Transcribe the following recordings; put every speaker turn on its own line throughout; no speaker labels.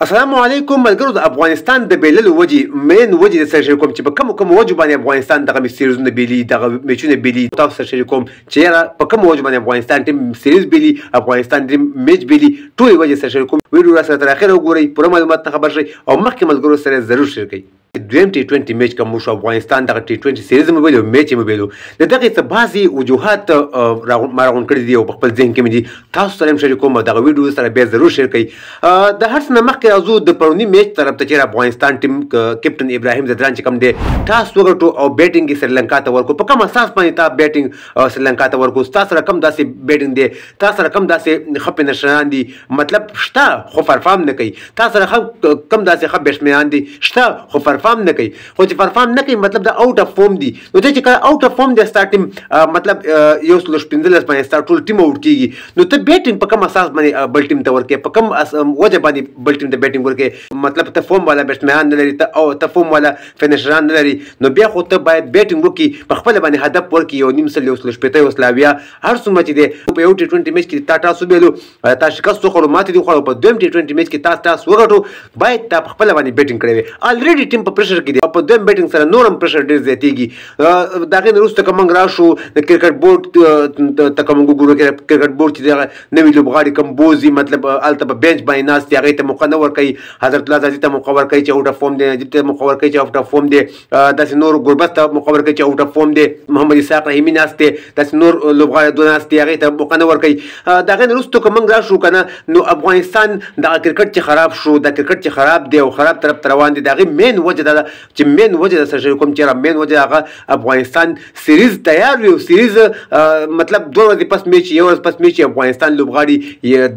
السلام علیکم ملګرو د افغانستان د بیللو وجې مین وجې سره شریک کوم چې په کوم وجو باندې افغانستان دغه سیریزونه بیلي دغه میچونه بیلي تاسو سره شریک کوم چې یاره په کوم وجو باندې افغانستان ټیم سیریز بیلي افغانستان ټیم میچ بیلي ټول وجې سره شریک کوم ویډیو را سره تر اخره وګورئ پوره معلومات نه خبر شئ او مخکې ملګرو سره ضرور شریک کړئ دویم T20 میچ کوم شو افغانستان دغه T20 سیریز مو ویلو میچ مو ویلو دغه څه بعضي وجوهات راغون کړی دی او په خپل ذهن کې مې دي تاسو سره شریک کوم دغه ویډیو سره به ضرور شیر کړئ د هر څه مخکې راځو د پرونی میچ طرف ته چې افغانستان ټیم کیپټن ابراهیم ځدران چې کوم دی تاسو وګټو او بیټینګ کې سریلانکا ته ورکو په کوم اساس باندې تاسو بیټینګ سریلانکا ته ورکو تاسو سره کوم داسې بیټینګ دی تاسو سره کوم داسې خپې نشان دي مطلب شته خو فرفام نه کوي تاسو سره کوم داسې خپ بیټسمنان دي شته خو فرفام نه کوي خو چې فرفام نه کوي مطلب د اوټ اف فورم دي نو ته چې کله اوټ اف فورم دی ستا ټیم مطلب یو سل شپږ باندې ستا ټول ټیم اوټ کیږي نو ته بیټینګ په کوم اساس باندې بل ټیم ته ورکې په کوم وجه باندې بل ټیم ته بیټینګ ورکې مطلب ته فورم والا بیټسمن نه لري ته او ته فورم والا فینیشران نه لري نو بیا خو ته باید بیټینګ وکړي په خپل باندې هدف ورکړي یو نیم سل یو سل شپږ یو سلاویا هر څومره چې دی په یو T20 میچ کې تاسو بیلو تاسو شکست خو ماته دی خو په دویم T20 میچ کې تاسو وګټو باید تاسو په خپل باندې بیټینګ کړی وي الریډي ټیم په پریشر کې دی په دویم بیټینګ سره نورم پریشر ډیر زیاتېږي دا غي وروسته کوم راشو د کرکټ بورډ ته کوم ګورو کرکټ بورډ چې نوې لوبغاړي کوم بوزي مطلب الته په بنچ باندې ناس دی هغه ته موقع نه ورکړي حضرت الله عزیز ته موقع ورکړي چې اوټ اف فورم دی نجیب ته موقع ورکړي چې اوټ اف فورم دی داسې نور ګربت ته موقع ورکړي چې اوټ اف فورم دی محمد اسحاق رحیمي ناس دی داسې نور لوبغاړي دوه ناس دی هغه ته موقع نه ورکړي دا غي وروسته کوم راشو کنه نو افغانستان د کرکټ چې خراب شو د کرکټ چې خراب دی او خراب طرف روان دي دا غي مین وجه دا چې مین وجه سره کوم چې مین وجه هغه افغانستان سیریز تیار وي سیریز مطلب دوه ورځې پس میچ یو ورځ پس میچ افغانستان لوبغاړي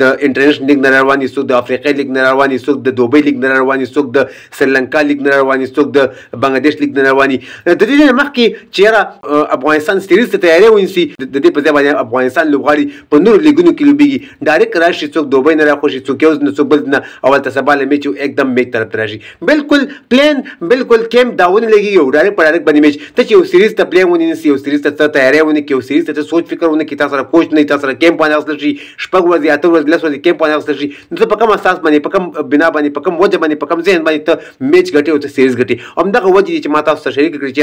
د انټرنیشنل لیګ نه رواني څوک د افریقا لیګ نه رواني څوک د دوبۍ لیګ نه رواني څوک د سریلانکا لیګ نه رواني څوک د بنگلاديش لیګ نه رواني د دې مخکې چې افغانستان سیریز ته تیاری ونیسي د دې په ځای باندې افغانستان لوبغاړي په نور لیګونو کې لوبيږي ډایرکټ راشي څوک دوبۍ نه راخوشي څوک یو نه څوک بل نه اول ته سباله میچ एकदम میچ طرف ته راشي بالکل پلان بالکل کیم داونه لګي یو ډایرکټ په ډایرکټ باندې میچ ته چې یو سیریز ته پلان ونیسي یو سیریز ته تیاری ونیسي یو سیریز ته سوچ فکر ونیسي تاسو سره کوچ نه تاسو سره کیم باندې اصل شي شپږ ورځې اته ورځې لس ورځې کیم باندې اصل شي نو په کوم اساس باندې په کوم بنا باندې په کوم وجه باندې په کوم ذهن باندې ته میچ ګټي او ته سیریز ګټي همدغه وجه چې ما تاسو سره شریک کړی چې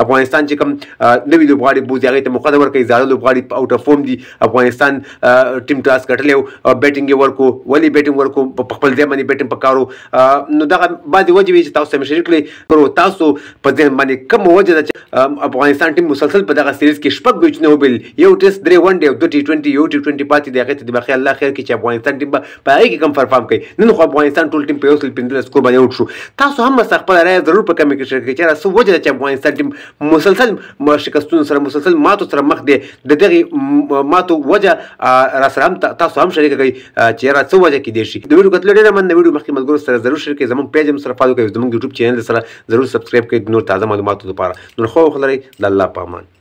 افغانستان چې کوم نوی لوبغاړي بوزي هغه ته موقع ورکړي زاړه لوبغاړي په اوټ اف فورم دي افغانستان ټیم ټاس کټلو او بیټینګ ورکو ولی بیټینګ ورکو په خپل ځای باندې بیټینګ پکارو نو دغه بعضي وجه چې تاسو سره شریک کړی تاسو په ځین باندې کوم وجه چې افغانستان ټیم مسلسل په دغه سیریز کې شپږ میچونه وبل یو ټیسټ درې ون ډے او 2 T20 یو T20 پاتې دی هغه ته د بخیر الله خیر کې چې افغانستان ټیم په هغه کې کم پرفارم کوي نن خو افغانستان ټول ټیم په یو سل پنځه سکور باندې اوټ شو تاسو هم خپل رائے ضرور په کمنټ کې شریک کړئ چې څه وجه چې افغانستان ټیم مسلسل شکستونو سره مسلسل ماتو سره مخ دی د دغه ماتو وجه را سره هم تاسو هم شریک کړئ چې څه وجه کې دی شي د ویډیو کتل ډیره من د ویډیو مخکې ملګرو سره ضرور شریک کړئ زموږ پیج هم سره فالو کړئ زموږ یوټیوب چینل سره ضرور سبسکرایب کړئ نور تازه معلوماتو لپاره نور خو خلري د الله په امان